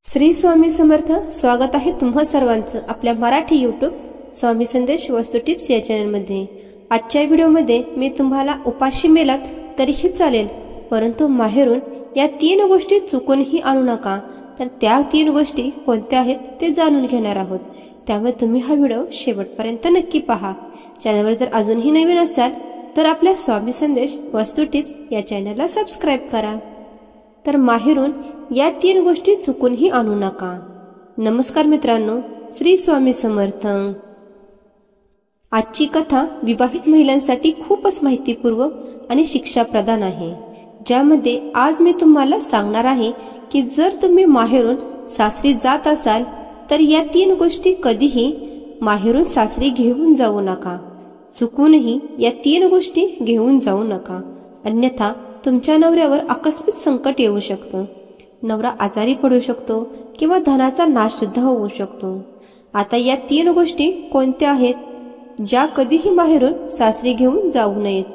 श्री स्वामी समर्थ. स्वागत आहे तुम्हा सर्वांचं आपल्या मराठी यूट्यूब स्वामी संदेश वस्तू टिप्स या चॅनलमध्ये. आजच्या व्हिडिओमध्ये मी तुम्हाला उपाशी मेलात तरीही चालेल परंतु माहेरून या 3 गोष्टी चुकूनही आणू नका. तर त्या 3 गोष्टी कोणत्या आहेत ते जाणून घेणार आहोत. त्यामुळे तुम्ही हा व्हिडिओ शेवटपर्यंत नक्की पहा. चॅनलवर जर अजूनही नवीन असाल तर आपल्या स्वामी संदेश वस्तू टिप्स या चॅनलला सबस्क्राइब करा. तर माहेरून या 3 गोष्टी चुकूनही आणू नका. नमस्कार मित्रांनो, श्री स्वामी समर्थ. आजची कथा विवाहित महिलांसाठी खूपच माहितीपूर्वक आणि शिक्षा प्रदान आहे, ज्यामध्ये आज मी तुम्हाला सांगणार आहे की जर तुम्ही माहेरून सासरी जात असाल तर या 3 गोष्टी कधीही माहेरून सासरी घेऊन जाऊ नका. चुकूनही या 3 गोष्टी घेऊन जाऊ नका, अन्यथा तुमच्या नवऱ्यावर आकस्मिक संकट येऊ शकतं. नवरा आजारी पडू शकतो किंवा धनाचा नाश सुद्धा होऊ शकतो. आता या 3 गोष्टी कोणत्या आहेत ज्या कधीही माहेरून सासरी घेऊन जाऊ नयेत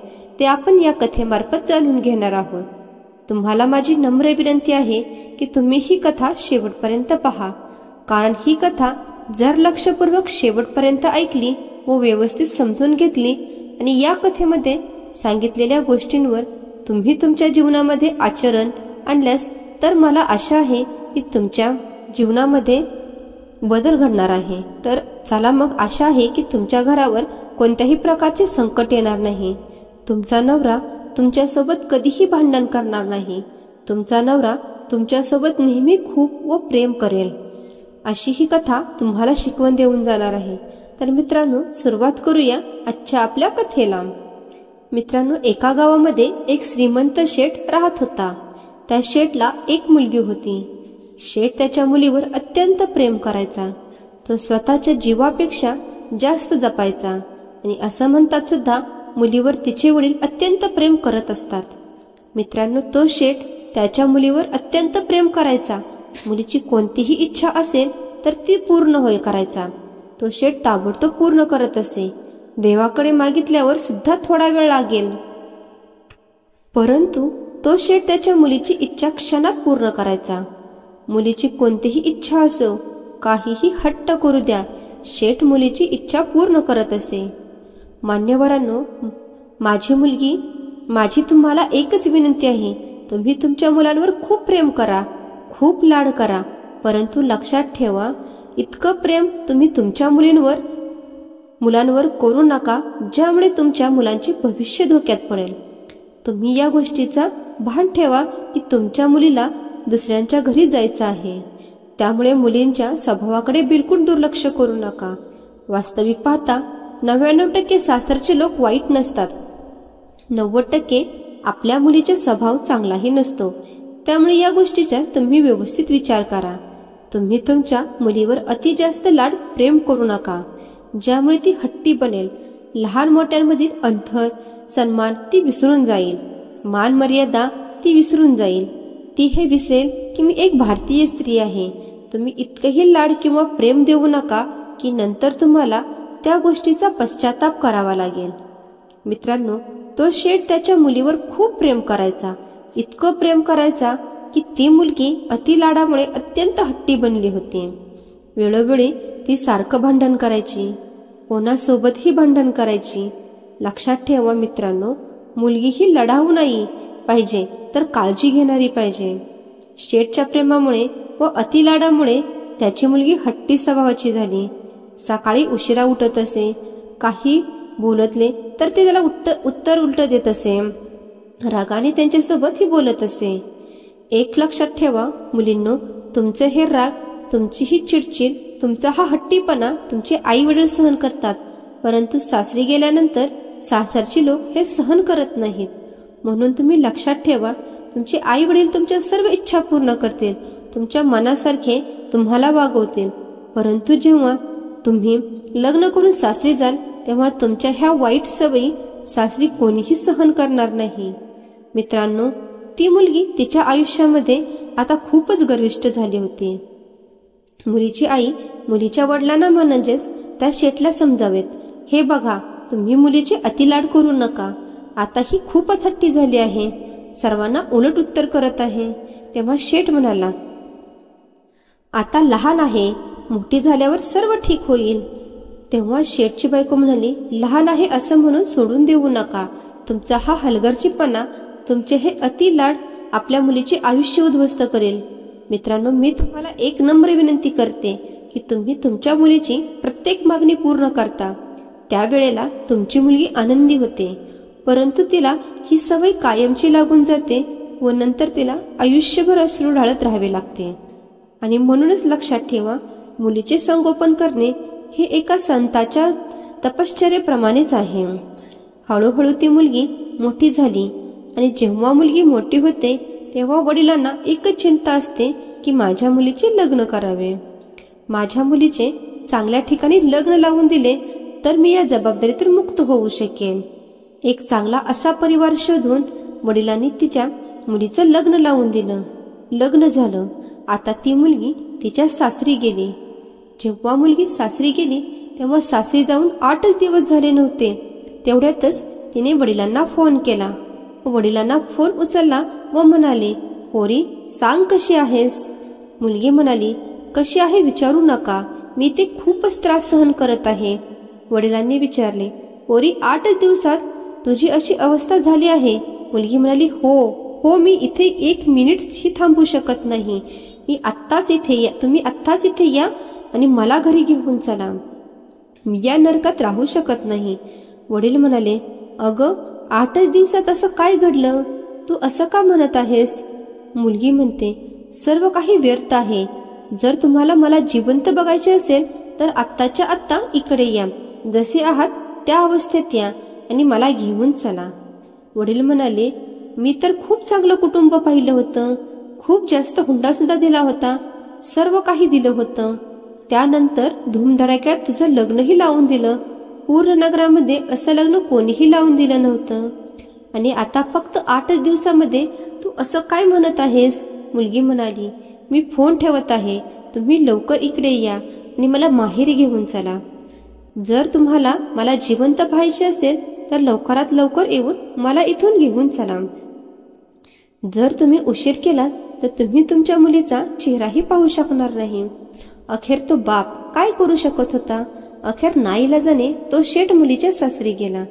ते आपण या कथेमार्फत जाणून घेणार आहोत. तुम्हाला माझी नम्र विनंती आहे की तुम्ही ही कथा शेवटपर्यंत पहा, कारण ही कथा जर लक्षपूर्वक शेवटपर्यंत ऐकली व व्यवस्थित समजून घेतली आणि या कथेमध्ये सांगितलेल्या गोष्टींवर तुम्ही तुमच्या जीवनामध्ये आचरण आणल्यास तर मला आशा आहे की तुमच्या जीवनामध्ये बदल घडणार आहे. तर चला मग, आशा आहे की तुमच्या घरावर कोणत्याही प्रकारचे संकट येणार नाही. तुमचा नवरा तुमच्यासोबत कधीही भांडण करणार नाही. तुमचा नवरा तुमच्यासोबत नेहमी खूप व प्रेम करेल. अशी ही कथा तुम्हाला शिकवण देऊन जाणार आहे. तर मित्रांनो, सुरुवात करूया आजच्या आपल्या कथेला. मित्रांनो, एका गावामध्ये एक श्रीमंत शेठ राहत होता. त्या शेठला एक मुलगी होती. शेठ त्याच्या मुलीवर अत्यंत प्रेम करायचा. तो स्वतःच्या जीवापेक्षा जास्त जपायचा आणि असं म्हणतात सुद्धा मुलीवर तिचे वडील अत्यंत प्रेम करत असतात. मित्रांनो, तो शेठ त्याच्या मुलीवर अत्यंत प्रेम करायचा. मुलीची कोणतीही इच्छा असेल तर ती पूर्ण करायचा. तो शेठ ताबडतोब पूर्ण करत असे. देवाकडे मागितल्यावर सुद्धा थोडा वेळ लागेल, परंतु तो शेठ त्याच्या मुलीची इच्छा क्षणात पूर्ण करायचा. मुलीची कोणतीही इच्छा असो, काहीही हट्ट करू द्या, शेठ मुलीची इच्छा पूर्ण करत असे. मान्यवरांनो, माझी तुम्हाला एकच विनंती आहे, तुम्ही तुमच्या मुलांवर खूप प्रेम करा, खूप लाड करा, परंतु लक्षात ठेवा इतकं प्रेम तुम्ही तुमच्या मुलांवर करू नका ज्यामुळे तुमच्या मुलांचे भविष्य धोक्यात पडेल. तुम्ही या गोष्टीचा भान ठेवा की तुमच्या मुलीला दुसऱ्यांच्या घरी जायचं आहे, त्यामुळे मुलींच्या स्वभावाकडे बिलकुल दुर्लक्ष करू नका. वास्तविक पाहता 99% सासरचे लोक वाईट नसतात. 90% आपल्या मुलीचा स्वभाव चांगलाही नसतो. त्यामुळे या गोष्टीचा तुम्ही व्यवस्थित विचार करा. तुम्ही तुमच्या मुलीवर अति जास्त लाड प्रेम करू नका ज्यामुळे ती हट्टी बनेल. लहान मोठ्यांमधील अंतर सन्मान ती विसरून जाईल. मान मर्यादा ती विसरून जाईल. ती हे विसरेल की मी एक भारतीय स्त्री आहे. तुम्ही इतकंही लाड किंवा प्रेम देऊ नका की नंतर तुम्हाला त्या गोष्टीचा पश्चाताप करावा लागेल. मित्रांनो, तो शेठ त्याच्या मुलीवर खूप प्रेम करायचा. इतकं प्रेम करायचा की ती मुलगी अति लाडामुळे अत्यंत हट्टी बनली होती. वेळोवेळी ती सारखं भांडण करायची, कोणासोबतही भांडण करायची. लक्षात ठेवा मित्रांनो, मुलगी ही लढाऊ नाही पाहिजे तर काळजी घेणारी पाहिजे. शेठच्या प्रेमामुळे व अतिलाडामुळे त्याची मुलगी हट्टी स्वभावाची झाली. सकाळी उशिरा उठत असे, काही बोलतले तर ते त्याला उत्तर उलट देत असे, रागाने त्यांच्यासोबत बोलत असे. एक लक्षात ठेवा मुलींनो, तुमचे हे राग, तुमची ही चिडचिड, तुमचा हा हट्टीपणा तुमचे आई वडील सहन करतात, परंतु सासरी गेल्यानंतर सासरची लोक हे सहन करत नाहीत. म्हणून तुम्ही लक्षात ठेवा, तुमचे आई वडील तुमच्या सर्व इच्छा पूर्ण करतील, तुमच्या मनासारखे तुम्हाला वागवतील, परंतु जेव्हा तुम्ही लग्न करून सासरी जाल तेव्हा तुमच्या ह्या वाईट सवयी सासरी कोणीही सहन करणार नाही. मित्रांनो, ती मुलगी तिच्या आयुष्यामध्ये आता खूपच गर्विष्ठ झाली होती. मुलीची आई मुलीच्या वडिलांना म्हणजेच त्या शेठला समजावेत, हे बघा, तुम्ही मुलीचे अतिलाड करू नका, आता ही खूपच हट्टी झाली आहे, सर्वांना उलट उत्तर करत आहे. तेव्हा शेठ म्हणाला, आता लहान आहे, मोठी झाल्यावर सर्व ठीक होईल. तेव्हा शेठची बायको म्हणाली, लहान आहे असं म्हणून सोडून देऊ नका. तुमचा हा हलगर्जीपणा, तुमचे हे अति लाड आपल्या मुलीचे आयुष्य उद्ध्वस्त करेल. मित्रांनो, मी तुम्हाला एक नम्र विनंती करते की तुम्ही तुमच्या मुलीची प्रत्येक मागणी पूर्ण करता. त्यावेळेला तुमची मुलगी आनंदी होते, परंतु तिला ही सवय कायमची लागून जाते व नंतर तिला आयुष्यभर अश्रू ढाळत राहावे लागते. आणि म्हणूनच लक्षात ठेवा, मुलीचे संगोपन करणे हे एका संताच्या तपश्चर्येप्रमाणेच आहे. हळूहळू ती मुलगी मोठी झाली आणि जेव्हा मुलगी मोठी होते तेव्हा वडिलांना एकच चिंता असते की माझ्या मुलीचे लग्न करावे. माझ्या मुलीचे चांगल्या ठिकाणी लग्न लावून दिले तर मी या जबाबदारीतून मुक्त होऊ शकेन. एक चांगला असा परिवार शोधून वडिलांनी तिच्या मुलीचं लग्न लावून दिलं. लग्न झालं. आता ती मुलगी तिच्या सासरी गेली. जेव्हा मुलगी सासरी गेली तेव्हा सासरी जाऊन 8च दिवस झाले नव्हते. तेवढ्यातच तिने वडिलांना फोन केला. वडिलांना फोन उचलला व म्हणाले, पोरी सांग कशी आहेस. मुलगी म्हणाली, कशी आहे विचारू नका, मी ते खूपच त्रास सहन करत आहे. वडिलांनी विचारले, पोरी 8च दिवसात तुझी अशी अवस्था झाली आहे. मुलगी म्हणाली, हो, मी इथे 1 मिनिटही थांबू शकत नाही. मी आत्ताच इथे या, तुम्ही आत्ताच इथे या आणि मला घरी घेऊन चला. मी या नरकात राहू शकत नाही. वडील म्हणाले, अगं 8च दिवसात असं काय घडलं, तू असं का म्हणत आहेस. मुलगी म्हणते, सर्व काही व्यर्थ आहे. जर तुम्हाला मला जिवंत बघायचे असेल तर आत्ताच्या आत्ता इकडे या, जसे आहात त्या अवस्थेत या आणि मला घेऊन चला. वडील म्हणाले, मी तर खूप चांगलं कुटुंब पाहिलं होतं, खूप जास्त हुंडा सुद्धा दिला होता, सर्व काही दिलं होतं. त्यानंतर धूमधडाक्यात तुझं लग्नही लावून दिलं. पूर्ण नगरामध्ये असं लग्न कोणीही लावून दिलं नव्हतं आणि आता फक्त 8च दिवसामध्ये तू असं काय म्हणत आहेस. मुलगी म्हणाली, मी फोन ठेवत आहे, तुम्ही लवकर इकडे या आणि मला माहेरी घेऊन चला. जर तुम्हाला मला जिवंत पाहायचे असेल तर लवकरात लवकर येऊन मला इथून घेऊन चला. जर तुम्ही उशीर केला तर तुम्ही तुमच्या मुलीचा चेहराही पाहू शकणार नाही. अखेर तो बाप काय करू शकत होता. अखेर नाईलाजाने तो शेठ मुलीच्या सासरी गेला.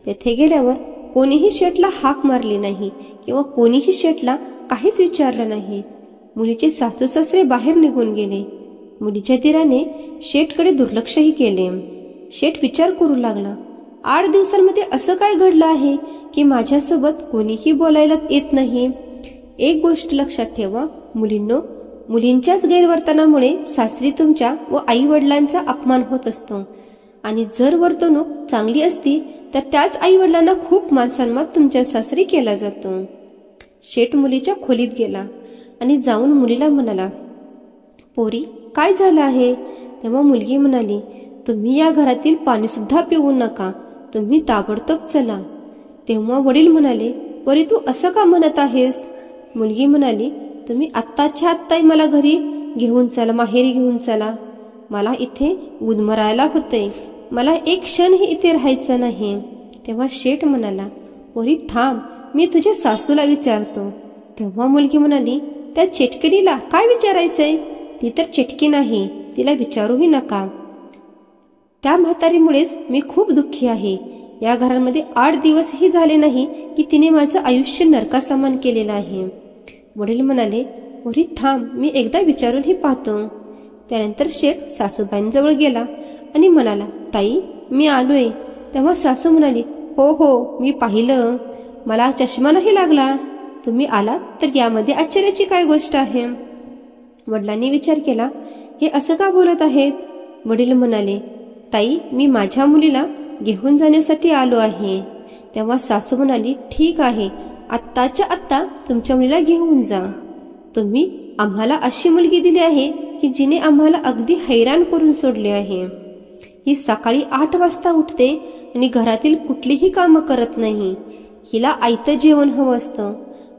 तेथे गेल्यावर कोणीही शेठला हाक मारली नाही किंवा कोणीही शेठला काहीच विचारलं नाही. मुलीचे सासू सासरे बाहेर निघून गेले. मुलीच्या दिराने शेठकडे दुर्लक्षही केले. शेठ विचार करू लागला, 8 दिवसांमध्ये असं काय घडलं आहे की माझ्यासोबत कोणीही बोलायला येत नाही. एक गोष्ट लक्षात ठेवा मुलींनो, मुलींच्याच गैरवर्तनामुळे सासरी तुमच्या व आई वडिलांचा अपमान होत असतो आणि जर वर्तणूक चांगली असती तर त्याच आई वडिलांना खूप मानसन्मान तुमच्या सासरी केला जातो. शेठ मुलीच्या खोलीत गेला आणि जाऊन मुलीला म्हणाला, पोरी काय झालं आहे. तेव्हा मुलगी म्हणाली, तुम्ही या घरातील पाणी सुद्धा पिऊ नका, तुम्ही ताबडतोब चला. तेव्हा वडील म्हणाले, पोरी तू असं का म्हणत आहेस. मुलगी म्हणाली, तुम्ही आत्ताच्या आत्ता मला घरी घेऊन चला, माहेरी घेऊन चला. मला इथे गुदमरायला होतंय, मला एक क्षणही इथे राहायचं नाही. तेव्हा शेठ म्हणाला, पोरी थांब, मी तुझ्या सासूला विचारतो. तेव्हा मुलगी म्हणाली, त्या चेटकिणीला काय विचारायचंय, ती तर चेटकी नाही, तिला विचारूही नका. त्या म्हातारीमुळेच मी खूप दुःखी आहे. या घरामध्ये 8 दिवसही झाले नाही की तिने माझं आयुष्य नरकासमान केलेलं आहे. वडील म्हणाले, पोरी थांब, मी एकदा विचारूनही पाहतो. त्यानंतर शेठ सासूबाईंजवळ गेला आणि म्हणाला, ताई मी आलोय. तेव्हा सासू म्हणाली, हो मी पाहिलं, मला चष्मा नाही लागला. तुम्ही आलात तर यामध्ये आश्चर्याची काय गोष्ट आहे. वडिलांनी विचार केला, हे असं का बोलत आहेत. वडील म्हणाले, ताई मी माझ्या मुलीला घेऊन जाण्यासाठी आलो आहे. तेव्हा सासू म्हणाली, ठीक आहे, आत्ताच्या आत्ता तुमच्या मुलीला घेऊन जा. तुम्ही आम्हाला अशी मुलगी दिली आहे की जिने आम्हाला अगदी हैराण करून सोडले आहे. ही सकाळी 8 वाजता उठते आणि घरातील कुठलीही कामं करत नाही. हिला आयतं जेवण हवं असतं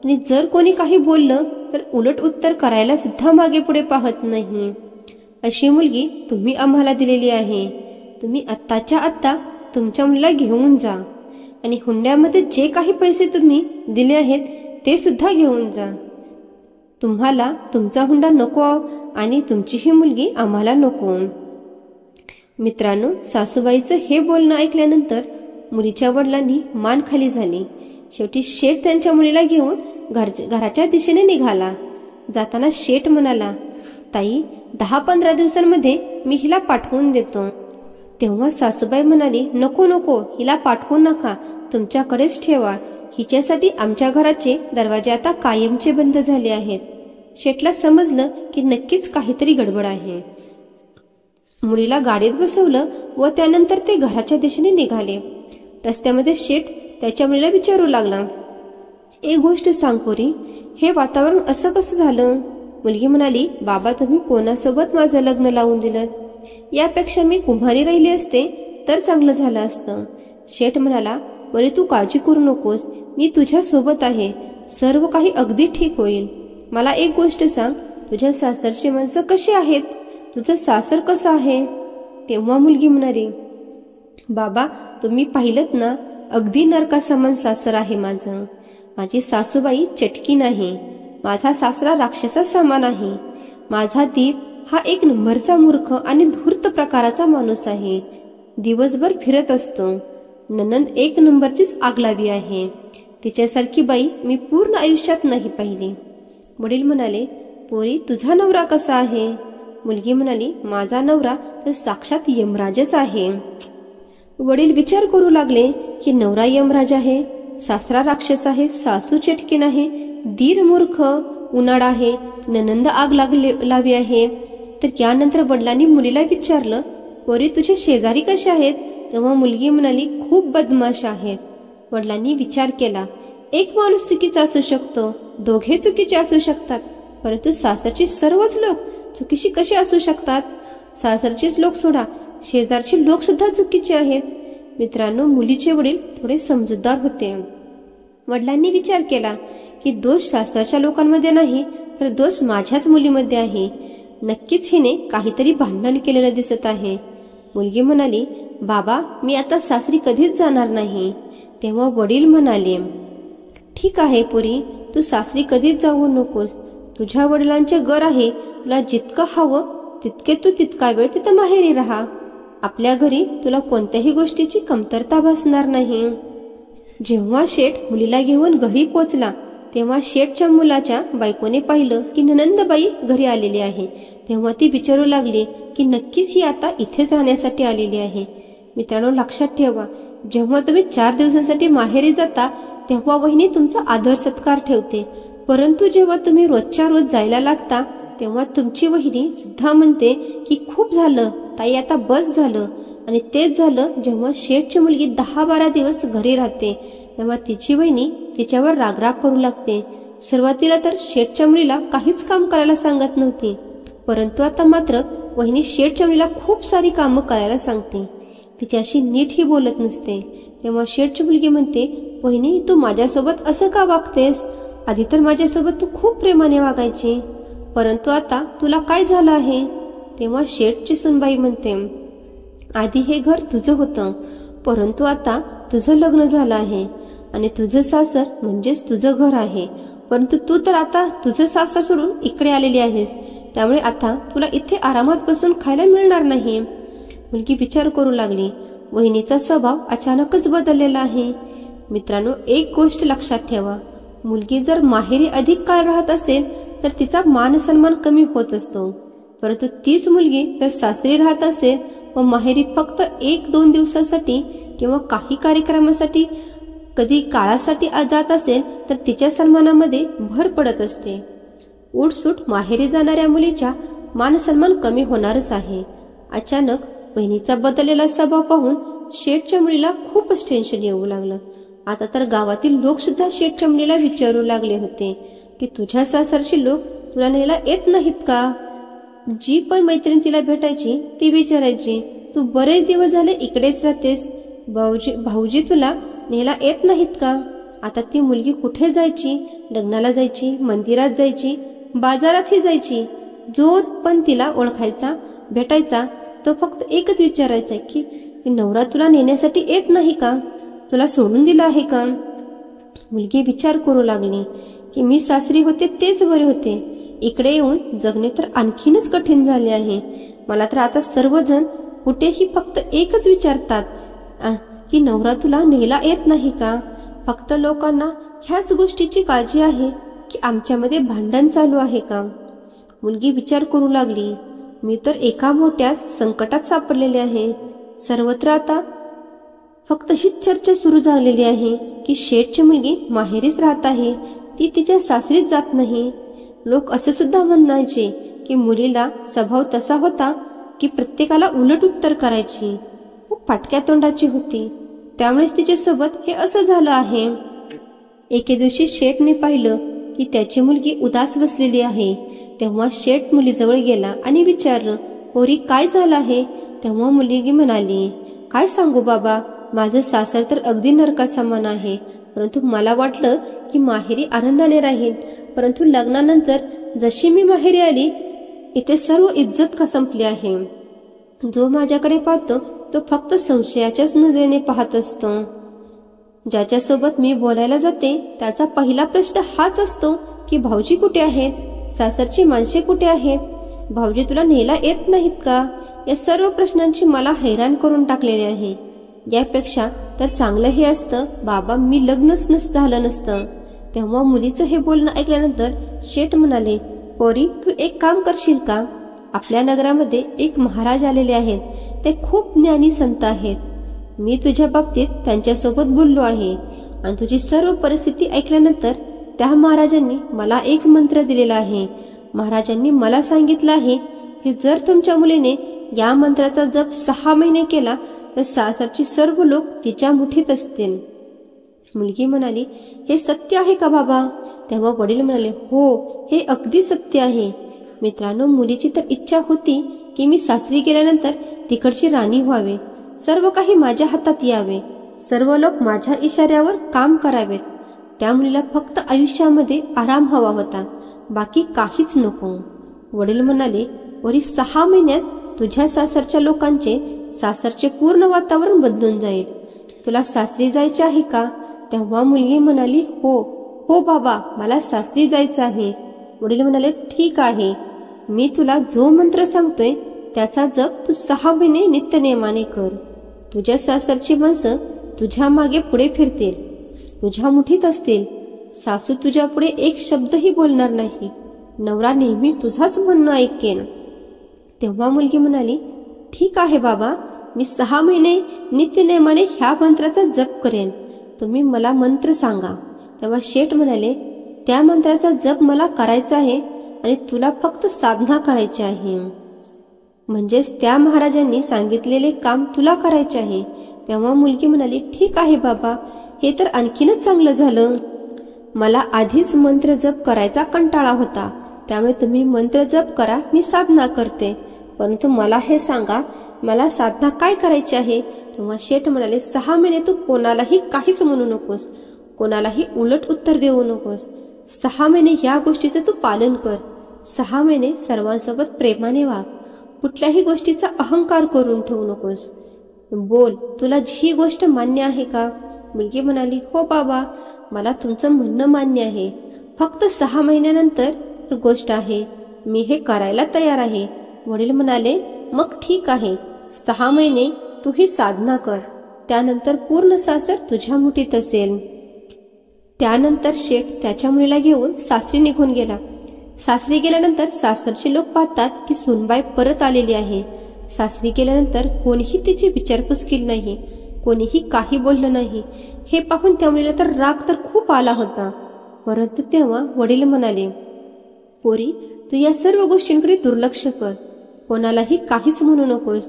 आणि जर कोणी काही बोललं तर उलट उत्तर करायला सुद्धा मागे पुढे पाहत नाही. अशी मुलगी तुम्ही आम्हाला दिलेली आहे. तुम्ही आत्ताच्या आत्ता तुमच्या मुलीला घेऊन जा आणि हुंड्यामध्ये जे काही पैसे तुम्ही दिले आहेत ते सुद्धा घेऊन जा. तुम्हाला तुमचा हुंडा नको आणि तुमची ही मुलगी आम्हाला नको. मित्रांनो, सासूबाईचं हे बोलणं ऐकल्यानंतर मुलीच्या वडिलांनी मान खाली झाली. शेवटी शेठ त्यांच्या मुलीला घेऊन घराच्या दिशेने निघाला. जाताना शेठ म्हणाला, ताई 10-15 दिवसांमध्ये मी हिला पाठवून देतो. तेव्हा सासूबाई म्हणाली, नको नको, हिला पाठवू नका, तुमच्याकडेच ठेवा. हिच्यासाठी आमच्या घराचे दरवाजे आता कायमचे बंद झाले आहेत. शेठला समजलं की नक्कीच काहीतरी गडबड आहे. मुलीला गाडीत बसवलं व त्यानंतर ते घराच्या दिशेने निघाले. रस्त्यामध्ये शेठ त्याच्या मुलीला विचारू लागला, एक गोष्ट सांग पोरी, हे वातावरण असं कसं झालं? मुलगी म्हणाली, बाबा तुम्ही कोणासोबत माझं लग्न लावून दिलं? यापेक्षा मी कुंभारी राहिली असते तर चांगलं झालं असतं. शेठ म्हणाला, बरे तू काळजी करू नकोस, मी तुझ्या सोबत आहे, सर्व काही अगदी ठीक होईल. मला एक गोष्ट सांग, तुझ्या सासरची माणसं कशी आहेत? तुझं सासर कसं आहे? तेव्हा मुलगी म्हणाली, बाबा तुम्ही पाहिलत ना, अगदी नरकासमान सासर आहे माझं. माझी सासूबाई चटकी नाही, माझा सासरा राक्षसा समान आहे. माझा दीर हा एक नंबरचा मूर्ख आणि धूर्त प्रकाराचा माणूस आहे, दिवसभर फिरत असतो. ननंद एक नंबरचीच आगलावी आहे, तिच्यासारखी बाई मी पूर्ण आयुष्यात नाही पाहिली. वडील म्हणाले, पोरी तुझा नवरा कसा आहे? मुलगी म्हणाली, माझा नवरा तर साक्षात यमराजच आहे. वडील विचार करू लागले की नवरा यमराज आहे, सासरा राक्षस आहे, सासू चटकीन आहे, दीर मूर्ख उन्हाळा आहे, ननंद आग लावी आहे. तर यानंतर वडिलांनी मुलीला विचारलं, पोरी तुझे शेजारी कसे आहेत? तेव्हा मुलगी म्हणाली, खूप बदमाश आहेत. वडिलांनी विचार केला, एक माणूस चुकीचा असू शकतो, दोघे चुकीचे असू शकतात, परंतु सासरची सर्वच लोक चुकीची कशी असू शकतात? सासरचेच लोक सोडा, शेजारचे लोक सुद्धा चुकीचे आहेत. मित्रांनो, मुलीचे वडील थोडे समजूतदार होते. वडिलांनी विचार केला की दोष सासरच्या लोकांमध्ये नाही तर दोष माझ्याच मुलीमध्ये आहे. नक्कीच हिने काहीतरी भांडण केलेलं दिसत आहे. मुलगी म्हणाली, बाबा मी आता सासरी कधीच जाणार नाही. तेव्हा वडील म्हणाले, ठीक आहे पोरी, तू सासरी कधीच जाऊ नकोस. तुझ्या वडिलांचे घर आहे, तुला जितकं हवं तितके तू तितका वेळ तिथं माहेरी राहा. आपल्या घरी तुला कोणत्याही गोष्टीची कमतरता भासणार नाही. जेव्हा शेठ मुलीला घेऊन घरी पोचला तेव्हा शेठच्या मुलाच्या बायकोने पाहिलं की ननंदबाई घरी आलेली आहे. तेव्हा ती विचारू लागली की नक्कीच ही आता इथेच राहण्यासाठी आलेली आहे. मित्रांनो, लक्षात ठेवा, जेव्हा तुम्ही 4 दिवसांसाठी माहेरी जाता तेव्हा वहिनी तुमचा आदर सत्कार ठेवते, परंतु जेव्हा तुम्ही रोजच्या रोज जायला लागता तेव्हा तुमची वहिनी सुद्धा म्हणते की खूप झालं ताई, आता बस झालं. आणि तेच झालं जेव्हा शेठची मुलगी 10-12 दिवस घरी राहते तेव्हा तिची वहिनी तिच्यावर रागराग करू लागते. सुरुवातीला तर शेठच्या मुलीला काहीच काम करायला सांगत नव्हती, परंतु आता मात्र वहिनी शेठच्या मुलीला खूप सारी कामं करायला सांगते, तिच्याशी नीटही बोलत नसते. तेव्हा शेठची मुलगी म्हणते, वहिनी तू माझ्यासोबत असं का वागतेस? आधी तर माझ्यासोबत तू खूप प्रेमाने वागायची, परंतु आता तुला काय झालं आहे? तेव्हा शेठची सुनबाई म्हणते, आधी हे घर तुझं होतं, परंतु आता तुझं लग्न झालं आहे आणि तुझं सासर म्हणजेच तुझं घर आहे, परंतु तू तर आता तुझं सासर सोडून इकडे आलेली आहेस, त्यामुळे आता तुला इथे आरामात बसून खायला मिळणार नाही. मुलगी विचार करू लागली, वहिनीचा स्वभाव अचानकच बदललेला आहे. मित्रांनो, एक गोष्ट लक्षात ठेवा, मुलगी जर माहेरी अधिक काळ राहत असेल तर तिचा मान सन्मान कमी होत असतो, परंतु तीच मुलगी जर सासरी राहत असेल व माहेरी फक्त 1-2 दिवसासाठी किंवा काही कार्यक्रमासाठी कधी काळासाठी जात असेल तर तिच्या सन्मानामध्ये भर पडत असते. उठसूट माहेरी जाणाऱ्या मुलीच्या मान सन्मान कमी होणारच आहे. अचानक बहिणीचा बदललेला स्वभाव पाहून शेठच्या मुलीला खूपच टेन्शन येऊ लागलं. आता तर गावातील लोक सुद्धा शेठच्या मुलीला विचारू लागले होते की तुझ्या सासरची लोक तुला न्यायला येत नाहीत का? जी पण मैत्रीण तिला भेटायची ती विचारायची, तू बरेच दिवस झाले इकडेच राहतेस, भाऊजी तुला न्यायला येत नाहीत का? आता ती मुलगी कुठे जायची? लग्नाला जायची, मंदिरात जायची, बाजारातही जायची. जो पण तिला ओळखायचा भेटायचा तो फक्त एकच विचारायचा की नवरा तुला नेण्यासाठी येत नाही का? तुला सोडून दिला आहे का? मुलगी विचार करू लागली की मी सासरी होते तेच बरे होते. इकडे येऊन जगणे तर आणखीनच कठीण झाले आहे. मला तर आता सर्वजण कुठेही फक्त एकच विचारतात की नवरा तुला नेला येत नाही का? फक्त लोकांना ह्याच गोष्टीची काळजी आहे की आमच्यामध्ये भांडण चालू आहे का? मुलगी विचार करू लागली. मी तर एका मोठ्या संकटात सापडलेले आहे. सर्वत्र आता फक्त हीच चर्चा सुरू झालेली आहे की शेठची मुलगी माहेरीच राहत आहे, ती तिच्या सासरीच जात नाही. लोक असे सुद्धा म्हणायचे की मुलीला स्वभाव तसा होता की प्रत्येकाला उलट उत्तर करायची, खूप फाटक्या तोंडाची होती, त्यामुळेच तिच्यासोबत हे असं झालं आहे. एके दिवशी शेठने पाहिलं की त्याची मुलगी उदास बसलेली आहे. तेव्हा शेठ मुलीजवळ गेला आणि विचारलं, पोरी काय झालं आहे? तेव्हा मुलगी म्हणाली, काय सांगू बाबा, माझं सासर तर अगदी नरकासमान आहे. परंतु मला वाटलं की माहेरी आनंदाने राहील, परंतु लग्नानंतर जशी मी माहेरी आली इथे सर्व इज्जत का संपली आहे. जो माझ्याकडे पाहतो तो फक्त संशयाच्याच नजरेने पाहत असतो. ज्याच्यासोबत मी बोलायला जाते त्याचा पहिला प्रश्न हाच असतो की भाऊजी कुठे आहेत, सासरची माणसे कुठे आहेत, भाऊजी तुला नेला येत नाहीत का? या सर्व प्रश्नांची मला हैराण करून टाकलेले आहे. यापेक्षा तर चांगलं हे असतं बाबा मी लग्नच झालं नसतं. तेव्हा मुलीचं हे बोलणं ऐकल्यानंतर शेठ म्हणाले, पोरी तू एक काम करशील का? आपल्या नगरामध्ये एक महाराज आलेले आहेत, ते खूप ज्ञानी संत आहेत. मी तुझ्या बाबतीत त्यांच्यासोबत बोललो आहे आणि तुझी सर्व परिस्थिती ऐकल्यानंतर त्या महाराजांनी मला एक मंत्र दिलेला आहे. महाराजांनी मला सांगितलं आहे की जर तुमच्या मुलीने या मंत्राचा जप 6 महिने केला तर सासरची सर्व लोक तिच्या मुठीत असतील. मुलगी म्हणाली, हे सत्य आहे का बाबा? तेव्हा वडील म्हणाले, हो हे अगदी सत्य आहे. मित्रांनो, मुलीची तर इच्छा होती की मी सासरी गेल्यानंतर तिकडची राणी व्हावे, सर्व काही माझ्या हातात यावे, सर्व लोक माझ्या इशाऱ्यावर काम करावेत. त्या मुलीला फक्त आयुष्यामध्ये आराम हवा होता, बाकी काहीच नको. वडील म्हणाले, वरी 6 महिन्यात तुझ्या सासरच्या लोकांचे सासरचे पूर्ण वातावरण बदलून जाईल. तुला सासरी जायचे आहे का? तेव्हा मुलगी म्हणाली, हो बाबा मला सासरी जायचं आहे. वडील म्हणाले, ठीक आहे, मी तुला जो मंत्र सांगतोय त्याचा जप तू 6 महिने नित्यनेमाने कर. तुझ्या सासरची माणसं तुझ्या मागे पुढे फिरतील, तुझ्या मुठीत असतील. सासू तुझ्या पुढे एक शब्दही बोलणार नाही. नवरा नेहमी तुझाच म्हणणं ऐकेन. तेव्हा मुलगी म्हणाली, ठीक आहे बाबा, मी 6 महिने नित्यनेमाने ह्या मंत्राचा जप करेन. तुम्ही मला मंत्र सांगा. तेव्हा शेठ म्हणाले, त्या मंत्राचा जप मला करायचा आहे आणि तुला फक्त साधना करायची आहे. म्हणजेच त्या महाराजांनी सांगितलेले काम तुला करायचे आहे. तेव्हा मुलगी म्हणाली, ठीक आहे बाबा, हे तर आणखीनच चांगलं झालं. मला आधीच मंत्र जप करायचा कंटाळा होता, त्यामुळे तुम्ही मंत्र जप करा, मी साधना करते. परंतु मला हे सांगा, मला साधना काय करायची आहे? तेव्हा शेठ म्हणाले, 6 महिने तू कोणालाही काहीच म्हणू नकोस, कोणालाही उलट उत्तर देऊ नकोस. 6 महिने या गोष्टीचं तू पालन कर. 6 महिने सर्वांसोबत प्रेमाने वाग. कुठल्याही गोष्टीचा अहंकार करून ठेवू नकोस. बोल, तुला ही गोष्ट मान्य आहे का? मुलगी म्हणाली, हो बाबा, मला तुमचं म्हणणं मान्य आहे. फक्त 6 महिन्यानंतर गोष्ट आहे, मी हे करायला तयार आहे. वडील म्हणाले, मग ठीक आहे, 6 महिने तू ही साधना कर, त्यानंतर पूर्ण सासर तुझ्या मुठीत असेल. त्यानंतर शेठ त्याच्या मुलीला घेऊन सासरी निघून गेला. सासरी गेल्यानंतर सासरचे लोक पाहतात की सुनबाई परत आलेली आहे. सासरी गेल्यानंतर कोणीही तिची विचारपूस केली नाही, कोणीही काही बोललं नाही. हे पाहून त्या मुलीला तर राग तर खूप आला होता. परंतु तेव्हा वडील म्हणाले, पोरी तू या सर्व गोष्टींकडे दुर्लक्ष कर, कोणालाही काहीच म्हणू नकोस,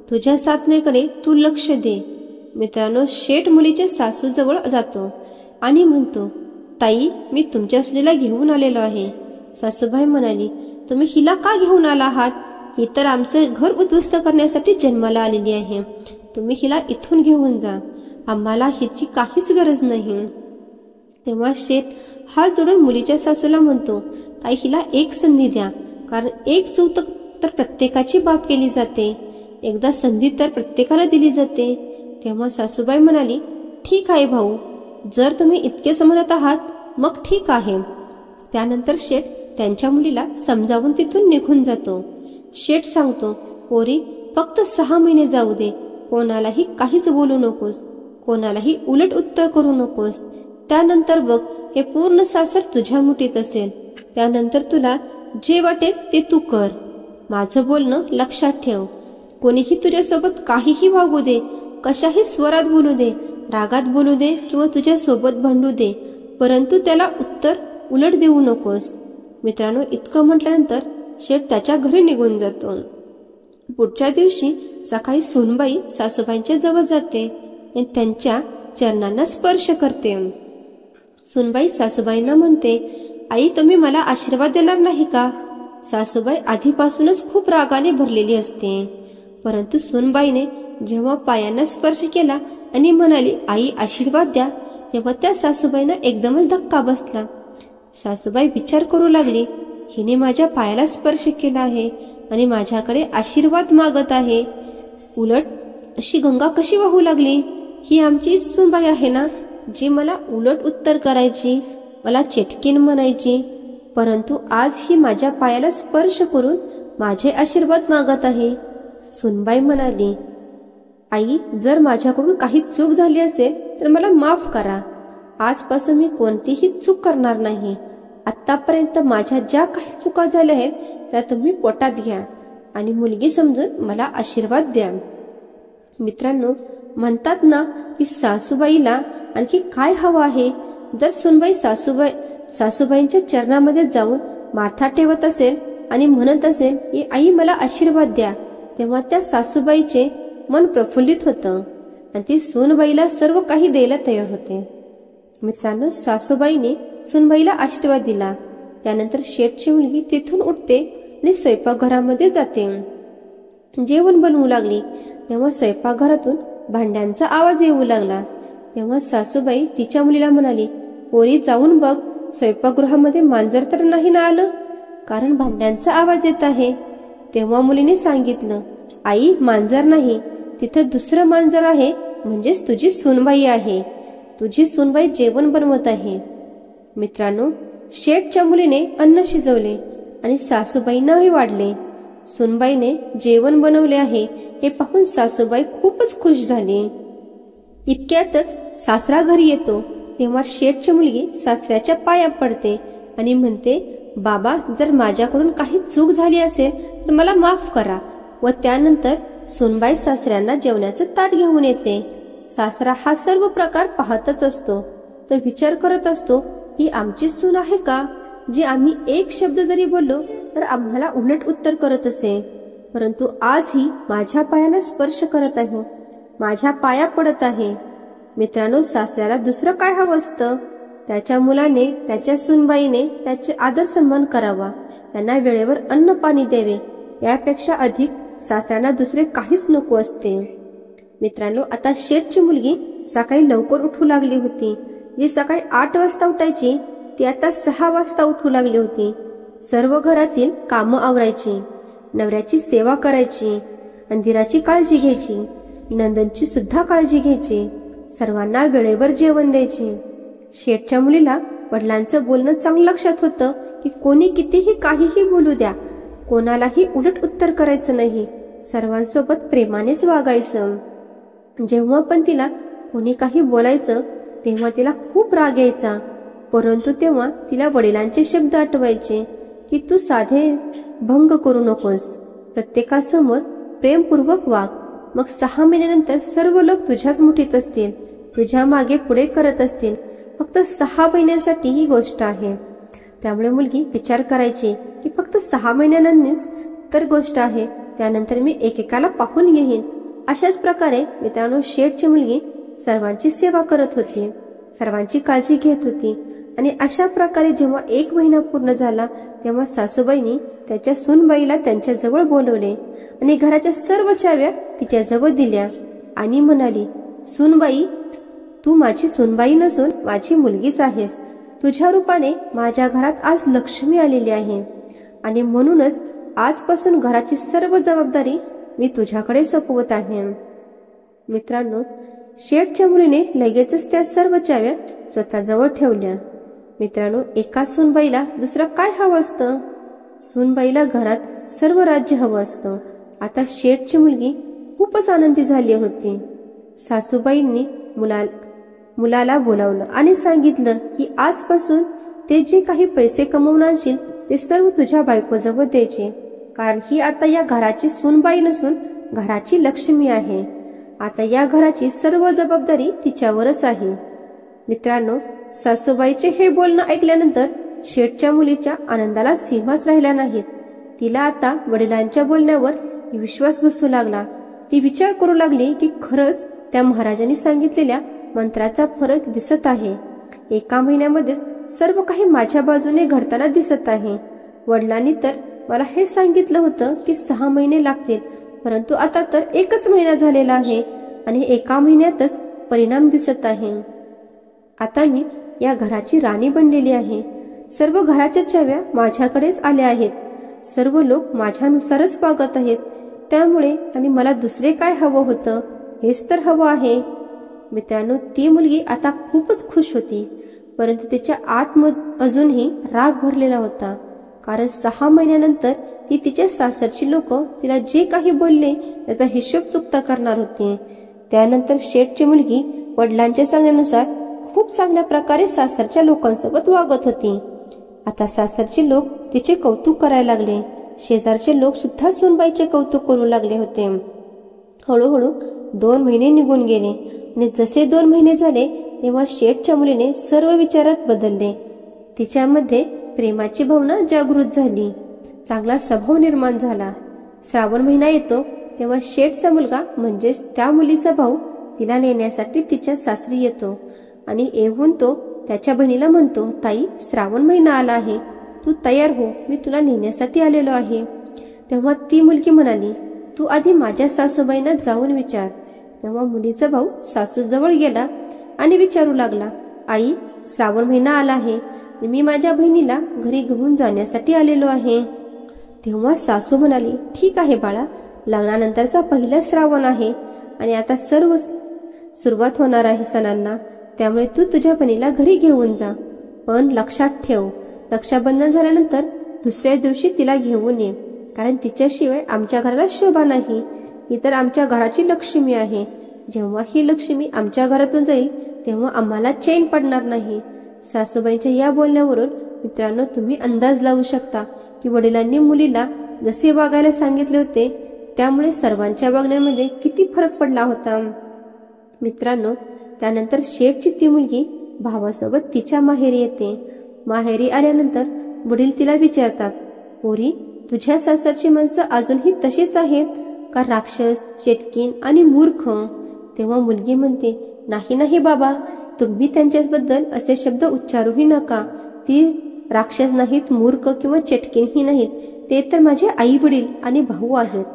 तुझ्या साधनेकडे तू लक्ष दे. मित्रांनो, शेठ मुलीच्या सासूजवळ जातो आणि म्हणतो, ताई मी तुमच्या सुनेला घेऊन आलेलो आहे. सासूबाई म्हणाली, तुम्ही हिला का घेऊन आला आहात? ही तर आमचं घर उद्ध्वस्त करण्यासाठी जन्माला आलेली आहे. तुम्ही हिला इथून घेऊन जा, आम्हाला हिची काहीच गरज नाही. तेव्हा शेठ हात जोडून मुलीच्या सासूला म्हणतो, ताई हिला एक संधी द्या, कारण एक चूक तर प्रत्येकाची माफ केली जाते, एकदा संधी तर प्रत्येकाला दिली जाते. तेव्हा सासूबाई म्हणाली, ठीक आहे भाऊ, जर तुम्ही इतकेच म्हणत आहात मग ठीक आहे, त्यानंतर शेठ त्यांच्या मुलीला समजावून तिथून निघून जातो. शेठ सांगतो, पोरी फक्त 6 महिने जाऊ दे, कोणालाही काहीच बोलू नकोस, कोणालाही उलट उत्तर करू नकोस. त्यानंतर बघ, हे पूर्ण सासर तुझ्या मुठीत असेल. त्यानंतर तुला जे वाटेल ते तू कर. माझं बोलणं लक्षात ठेव. कोणीही तुझ्यासोबत काहीही वागू दे, कशाही स्वरात बोलू दे, रागात बोलू दे किंवा तुझ्या सोबत भांडू दे, परंतु त्याला उत्तर उलट देऊ नकोस. मित्रांनो, इतकं म्हटल्यानंतर शेठ त्याच्या घरी निघून जातो. पुढच्या दिवशी सकाळी सूनबाई सासूबाईंच्या जवळ जाते आणि त्यांच्या चरणांना स्पर्श करते. सूनबाई सासूबाईंना म्हणते, आई तुम्ही मला आशीर्वाद देणार नाही का? सासूबाई आधीपासूनच खूप रागाने भरलेली असते, परंतु सूनबाईने जेव्हा पायांना स्पर्श केला आणि म्हणाली, आई आशीर्वाद द्या, तेव्हा त्या सासूबाईंना एकदमच धक्का बसला. सासूबाई विचार करू लागली, हिने माझ्या पायाला स्पर्श केला आहे आणि माझ्याकडे आशीर्वाद मागत आहे. उलट अशी गंगा कशी वाहू लागली? ही आमची सूनबाई आहे ना, जी मला उलट उत्तर करायची, मला चेटकीन म्हणायची, परंतु आज ही माझ्या पायाला स्पर्श करून माझे आशीर्वाद मागत आहे. सूनबाई म्हणाली, आई जर माझ्याकडून काही चूक झाली असेल तर मला माफ करा. आजपासून मी कोणतीही चूक करणार नाही. आतापर्यंत माझ्या ज्या काही चुका झाल्या आहेत त्या तुम्ही पोटात घ्या आणि मुलगी समजून मला आशीर्वाद द्या. मित्रांनो, म्हणतात ना की सासूबाईला आणखी काय हवं आहे. जर सूनबाई सासूबाईंच्या चरणामध्ये जाऊन माथा ठेवत असेल आणि म्हणत असेल की आई मला आशीर्वाद द्या, तेव्हा त्या सासूबाईचे मन प्रफुल्लित होतं आणि ती सूनबाईला सर्व काही द्यायला तयार होते. मित्रांनो, सासूबाईने सूनबाईला आशीर्वाद दिला. त्यानंतर शेठची मुलगी तिथून उठते आणि स्वयंपाकघरामध्ये जाते. जेवण बनवू लागली तेव्हा स्वयंपाकघरातून भांड्यांचा आवाज येऊ लागला. तेव्हा सासूबाई तिच्या मुलीला म्हणाली, पोरी जाऊन बघ, स्वयंपाकगृहामध्ये मांजर तर नाही ना आलं, कारण भांड्यांचा आवाज येत आहे. तेव्हा मुलीने सांगितलं, आई मांजर नाही, तिथं दुसरं मांजर आहे, म्हणजेच तुझी सूनबाई आहे. तुझी सूनबाई जेवण बनवत आहे. मित्रांनो, शेठच्या मुलीने अन्न शिजवले आणि सासूबाईंनाही वाढले. सूनबाईने जेवण बनवले आहे हे पाहून सासूबाई खूपच खुश झाली. इतक्यातच सासरा घरी येतो. तेव्हा शेठची मुलगी सासऱ्याच्या पाया पडते आणि म्हणते, बाबा जर माझ्याकडून काही चूक झाली असेल तर मला माफ करा. व त्यानंतर सूनबाई सासऱ्यांना जेवणाचं ताट घेऊन येते. सासरा हा सर्व प्रकार पाहतच असतो. तो विचार करत असतो, ही आमची सून आहे का, जी आम्ही एक शब्द जरी बोललो तर आम्हाला उलट उत्तर करत असे, परंतु आज ही माझ्या पायाला स्पर्श करत आहे, माझ्या पाया पडत आहे. मित्रांनो, सासऱ्याला दुसरं काय हवं असतं? त्याच्या मुलाने, त्याच्या सूनबाईने त्याचे आदर सन्मान करावा, त्यांना वेळेवर अन्न पाणी द्यावे, यापेक्षा अधिक सासऱ्यांना दुसरे काहीच नको असते. मित्रांनो, आता शेठची मुलगी सकाळी लवकर उठू लागली होती. जी सकाळी 8 वाजता उठायची ती आता 6 वाजता उठू लागली होती. सर्व घरातील कामं आवरायची, नवऱ्याची सेवा करायची, अंदिराची काळजी घ्यायची, नंदनची सुद्धा काळजी घ्यायची, सर्वांना वेळेवर जेवण द्यायचे. शेठच्या मुलीला वडिलांचं बोलणं चांगलं लक्षात होतं की कोणी कितीही काहीही बोलू द्या, कोणालाही उलट उत्तर करायचं नाही, सर्वांसोबत प्रेमानेच वागायचं. जेव्हा पण तिला कोणी काही बोलायचं तेव्हा तिला खूप राग यायचा, परंतु तेव्हा तिला वडिलांचे शब्द आठवायचे की तू साधे भंग करू नकोस, प्रत्येकासमोर प्रेमपूर्वक वाग, मग 6 महिन्यानंतर सर्व लोक तुझ्याच मुठीत असतील, तुझ्या मागे पुढे करत असतील. फक्त 6 महिन्यासाठी ही गोष्ट आहे. त्यामुळे मुलगी विचार करायची की फक्त 6 महिन्यांनीच तर गोष्ट आहे, त्यानंतर मी एकेकाला पाहून घेईन. अशाच प्रकारे मित्रांनो, शेठची मुलगी सर्वांची सेवा करत होती, सर्वांची काळजी घेत होती. आणि अशा प्रकारे जेव्हा 1 महिना पूर्ण झाला तेव्हा सासूबाईंनी त्याच्या सूनबाईला त्यांच्या जवळ बोलवले आणि घराच्या सर्व चाव्या तिच्या जवळ दिल्या आणि म्हणाली, सूनबाई, तू माझी सूनबाई नसून माझी मुलगीच आहेस. तुझ्या रूपाने माझ्या घरात आज लक्ष्मी आलेली आहे आणि म्हणूनच आजपासून घराची सर्व जबाबदारी मी तुझ्याकडे सोपवत आहे. मित्रांनो, शेठच्या मुलीने लगेचच त्या सर्व चाव्या स्वतःजवळ ठेवल्या. मित्रांनो, एका सूनबाईला दुसरं काय हवं असतं? सूनबाईला घरात सर्व राज्य हवं असतं. आता शेठची मुलगी खूपच आनंदी झाली होती. सासूबाईंनी मुलाला बोलावलं आणि सांगितलं की आजपासून ते जे काही पैसे कमवून आणशील ते सर्व तुझ्या बायकोजवळ द्यायचे, कारण ही आता या घराची सूनबाई नसून घराची लक्ष्मी आहे. आता या घराची सर्व जबाबदारी तिच्यावरच आहे. मित्रांनो, सासूबाईचे हे बोलणं ऐकल्यानंतर शेठच्या मुलीच्या आनंदाला सीमाच राहिल्या नाहीत. तिला आता वडिलांच्या बोलण्यावर विश्वास बसू लागला. ती विचार करू लागली की खरंच त्या महाराजांनी सांगितलेल्या मंत्राचा फरक दिसत आहे. एका महिन्यामध्येच सर्व काही माझ्या बाजूने घडताना दिसत आहे. वडिलांनी तर मला हे सांगितलं होतं की 6 महिने लागतील, परंतु आता तर 1च महिना झालेला आहे आणि एका महिन्यातच परिणाम दिसत आहे. आता मी या घराची राणी बनलेली आहे. सर्व घराच्या चाव्या माझ्याकडेच आल्या आहेत. सर्व लोक माझ्यानुसारच वागत आहेत. त्यामुळे आणि मला दुसरे काय हवं होतं? हेच तर हवं आहे. मित्रांनो, ती मुलगी आता खूपच खुश होती, परंतु तिच्या आत अजूनही राग भरलेला होता. कारण 6 महिन्यानंतर ती तिच्या सासरची लोक तिला जे काही बोलले त्याचा हिशोब चुकता करणार होती. त्यानंतर शेठची मुलगी वडिलांच्या सांगण्यानुसार खूप चांगल्या प्रकारे सासरच्या लोकांसोबत वागत होती. आता सासरचे लोक तिचे कौतुक करायला लागले. शेजारचे लोक सुद्धा सूनबाईचे कौतुक करू लागले होते. हळूहळू 2 महिने निघून गेले आणि जसे 2 महिने झाले तेव्हा शेठच्या मुलीने सर्व विचारात बदलले. तिच्यामध्ये प्रेमाची भावना जागृत झाली. चांगला स्वभाव निर्माण झाला. श्रावण महिना येतो तेव्हा शेठचा मुलगा म्हणजेच त्या मुलीचा भाऊ तिला नेण्यासाठी तिच्या सासरी येतो आणि येऊन तो त्याच्या बहिणीला म्हणतो, ताई, श्रावण महिना आला आहे, तू तयार हो, मी तुला नेण्यासाठी आलेलो आहे. तेव्हा ती मुलगी म्हणाली, तू आधी माझ्या सासूबाईंना जाऊन विचार. तेव्हा मुलीचा भाऊ सासूजवळ गेला आणि विचारू लागला, आई, श्रावण महिना आला आहे आणि मी माझ्या बहिणीला घरी घेऊन जाण्यासाठी आलेलो आहे. तेव्हा सासू म्हणाली, ठीक आहे बाळा, लग्नानंतरचा पहिला श्रावण आहे आणि आता सर्व सुरुवात होणार आहे सणांना, त्यामुळे तू तुझ्या बहिणीला घरी घेऊन जा. पण लक्षात ठेव, रक्षाबंधन झाल्यानंतर दुसऱ्या दिवशी तिला घेऊन ये, कारण तिच्याशिवाय आमच्या घराला शोभा नाही. ही तर आमच्या घराची लक्ष्मी आहे. जेव्हा ही लक्ष्मी आमच्या घरातून जाईल तेव्हा आम्हाला चैन पडणार नाही. सासूबाईंच्या या बोलण्यावरून मित्रांनो, तुम्ही अंदाज लावू शकता की वडिलांनी मुलीला जसे वागायला सांगितले होते त्यामुळे सर्वांच्या वागण्यामध्ये किती फरक पडला होता. मित्रांनो, त्यानंतर शेठची ती मुलगी भावासोबत तिच्या माहेरी येते. माहेरी आल्यानंतर वडील तिला विचारतात, पोरी, तुझ्या सासरची माणसं अजूनही तशीच आहेत का राक्षस, चेटकीन आणि मूर्ख? तेव्हा मुलगी म्हणते, नाही नाही बाबा, तुम्ही त्यांच्याबद्दल असे शब्द उच्चारूही नका. ती राक्षस नाहीत, मूर्ख किंवा चेटकीनही नाहीत. ते तर माझे आई वडील आणि भाऊ आहेत.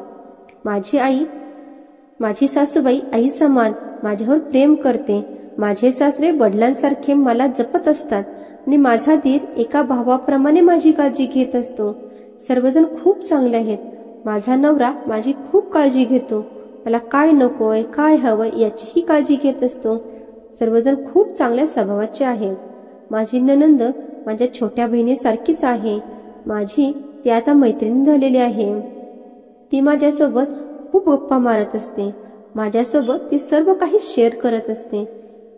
माझी सासूबाई आई समान माझ्यावर प्रेम करते. माझे सासरे वडिलांसारखे मला जपत असतात आणि माझा दीर एका भावाप्रमाणे माझी काळजी घेत असतो. सर्वजण खूप चांगले आहेत. माझा नवरा माझी खूप काळजी घेतो. मला काय नकोय, काय हवंय याचीही काळजी घेत असतो. सर्वजण खूप चांगल्या स्वभावाचे आहेत. माझी नणंद माझ्या छोट्या बहिणीसारखीच आहे. ती आता मैत्रीण झालेली आहे. ती माझ्यासोबत खूप गप्पा मारत असते. माझ्यासोबत ती सर्व काही शेअर करत असते.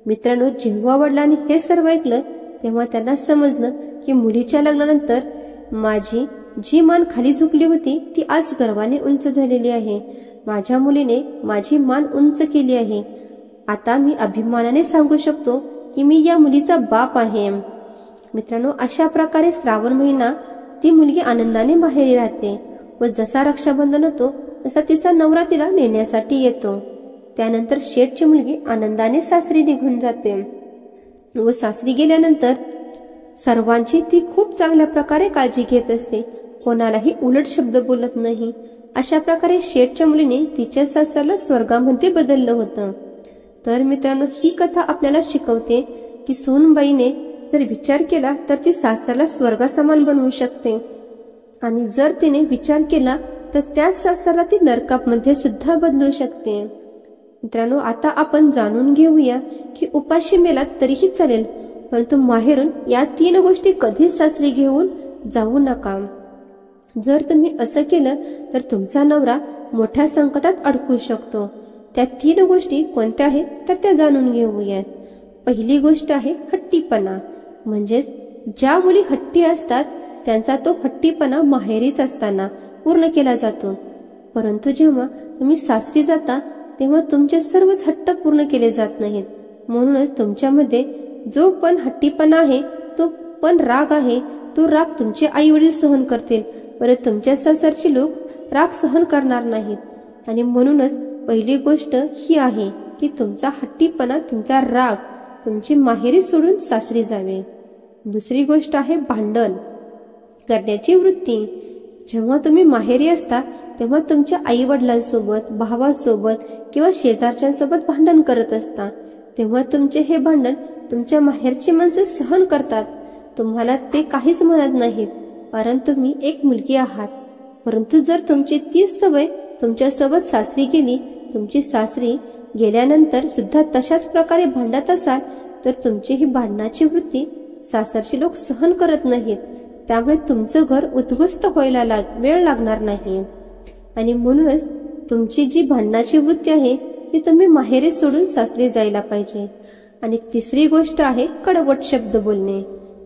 मित्रांनो, जेव्हा वडिलांनी हे सर्व ऐकलं तेव्हा त्यांना समजलं की मुलीच्या लग्नानंतर माझी जी मान खाली झुकली होती ती आज गर्वाने उंच झालेली आहे. माझ्या मुलीने माझी मान उंच केली आहे. आता मी अभिमानाने सांगू शकतो की मी या मुलीचा बाप आहे. मित्रांनो, अशा प्रकारे श्रावण महिना ती मुलगी आनंदाने माहेरी राहते व जसा रक्षाबंधन होतो तसा तिचा नवरा तिला नेण्यासाठी येतो. त्यानंतर शेठची मुलगी आनंदाने सासरी निघून जाते व सासरी गेल्यानंतर सर्वांची ती खूप चांगल्या प्रकारे काळजी घेत असते. कोणालाही उलट शब्द बोलत नाही. अशा प्रकारे शेठच्या मुलीने तिच्या सासऱ्याला स्वर्गामध्ये बदललं होतं. तर मित्रांनो, ही कथा आपल्याला शिकवते की सूनबाईने जर विचार केला तर ती सासऱ्याला स्वर्गासमान बनवू शकते आणि जर तिने विचार केला तर त्याच सासऱ्याला ती नरकामध्ये सुद्धा बदलू शकते. मित्रांनो, आता आपण जाणून घेऊया की उपाशी मेलात तरीही चालेल परंतु माहेरून या 3 गोष्टी कधीच सासरी घेऊन जाऊ नका. जर तुम्ही असं केलं तर तुमचा नवरा मोठ्या संकटात अडकू शकतो. त्या 3 गोष्टी कोणत्या आहेत तर त्या जाणून घेऊयात. पहिली गोष्ट आहे हट्टीपणा. म्हणजेच ज्या मुली हट्टी असतात त्यांचा तो हट्टीपणा माहेरीच असताना पूर्ण केला जातो. परंतु जेव्हा तुम्ही सासरी जाता तेव्हा तुमचे सर्वच हट्ट पूर्ण केले जात नाहीत. म्हणूनच तुमच्यामध्ये जो पण हट्टीपणा आहे, तो पण राग आहे, तो राग तुमचे आई वडील सहन करतील, परंतु तुमच्या सासरची लोक राग सहन करणार नाहीत. आणि म्हणूनच पहिली गोष्ट ही आहे की तुमचा हट्टीपणा, तुमचा राग तुमची माहेरी सोडून सासरी जावे. दुसरी गोष्ट आहे भांडण करण्याची वृत्ती. जेव्हा तुम्ही माहेरी असता तेव्हा तुमच्या आई वडिलांसोबत, भावासोबत किंवा शेजारच्यांसोबत भांडण करत असता. तेव्हा तुमचे हे भांडण तुमच्या माहेरची माणसं सहन करतात. तुम्हाला ते काहीच म्हणत नाहीत, कारण तुम्ही एक मुलगी आहात. परंतु जर तुमची तीच सवय तुमच्यासोबत सासरी गेली, तुमची सासरी गेल्यानंतर सुद्धा तशाच प्रकारे भांडत असाल तर तुमची ही भांडणाची वृत्ती सासरची लोक सहन करत नाहीत. त्यामुळे तुमचं घर उद्ध्वस्त व्हायला वेळ लागणार नाही. आणि म्हणूनच तुमची जी भांडणाची वृत्ती आहे ती तुम्ही माहेरी सोडून सासरी जायला पाहिजे. आणि तिसरी गोष्ट आहे कडवट शब्द बोलणे.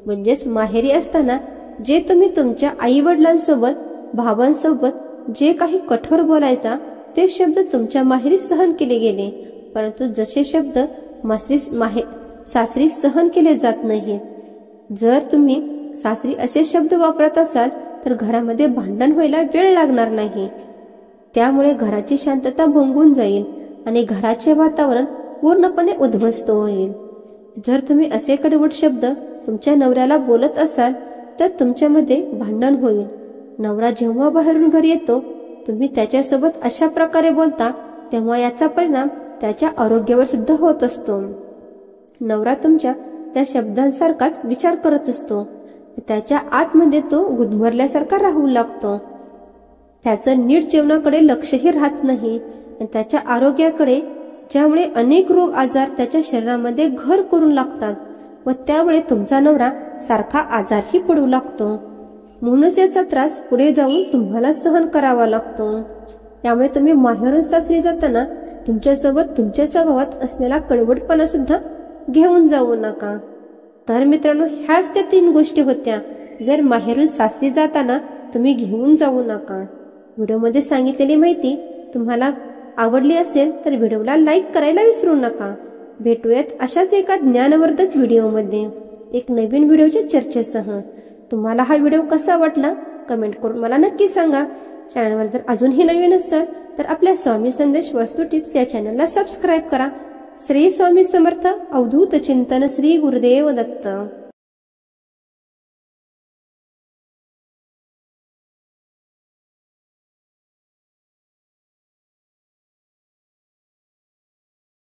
म्हणजेच माहेरी असताना जे तुम्ही तुमच्या आई वडिलांसोबत, भावांसोबत जे काही कठोर बोलायचा ते शब्द तुमच्या माहेरी सहन केले गेले, परंतु जसे शब्द सासरी सहन केले जात नाहीत. जर तुम्ही सासरी असे शब्द वापरत असाल तर घरामध्ये भांडण व्हायला वेळ लागणार नाही. त्यामुळे घराची शांतता भंगून जाईल आणि घराचे वातावरण पूर्णपणे उद्ध्वस्त होईल. जर तुम्ही असे कडवट शब्द तुमच्या नवऱ्याला बोलत असाल तर तुमच्यामध्ये भांडण होईल. नवरा जेव्हा बाहेरून घरी येतो तुम्ही त्याच्यासोबत अशा प्रकारे बोलता तेव्हा याचा परिणाम त्याच्या आरोग्यावर सुद्धा होत असतो. नवरा तुमच्या त्या शब्दांसारखाच विचार करत असतो. त्याच्या आतमध्ये तो गुदमरल्यासारखा राहू लागतो. त्याचं नीट जेवणाकडे लक्षही राहत नाही. त्याच्या आरोग्याकडे, ज्यामुळे अनेक रोग आजार त्याच्या शरीरामध्ये घर करून लागतात व त्यामुळे तुमचा नवरा सारखा आजारही पडू लागतो. म्हणूनच याचा त्रास पुढे जाऊन तुम्हाला सहन करावा लागतो. त्यामुळे तुम्ही माहेरून सासरी जाताना तुमच्यासोबत तुमच्या स्वभावात असलेला कडवटपणा सुद्धा घेऊन जाऊ नका. तर मित्रांनो, ह्याच त्या 3 गोष्टी होत्या जर माहेरून सासरी जाताना तुम्ही घेऊन जाऊ नका. व्हिडिओमध्ये सांगितलेली माहिती तुम्हाला आवडली असेल तर व्हिडिओला लाईक करायला विसरू नका. भेटूयात अशाच एका ज्ञानवर्धक व्हिडिओमध्ये एक नवीन व्हिडिओच्या चर्चेसह. तुम्हाला हा व्हिडिओ कसा वाटला कमेंट करून मला नक्की सांगा. चॅनलवर जर अजूनही नवीन असाल तर आपल्या स्वामी संदेश वास्तू टिप्स या चॅनलला सबस्क्राईब करा. श्री स्वामी समर्थ. अवधूत चिंतन. श्री गुरुदेव दत्त.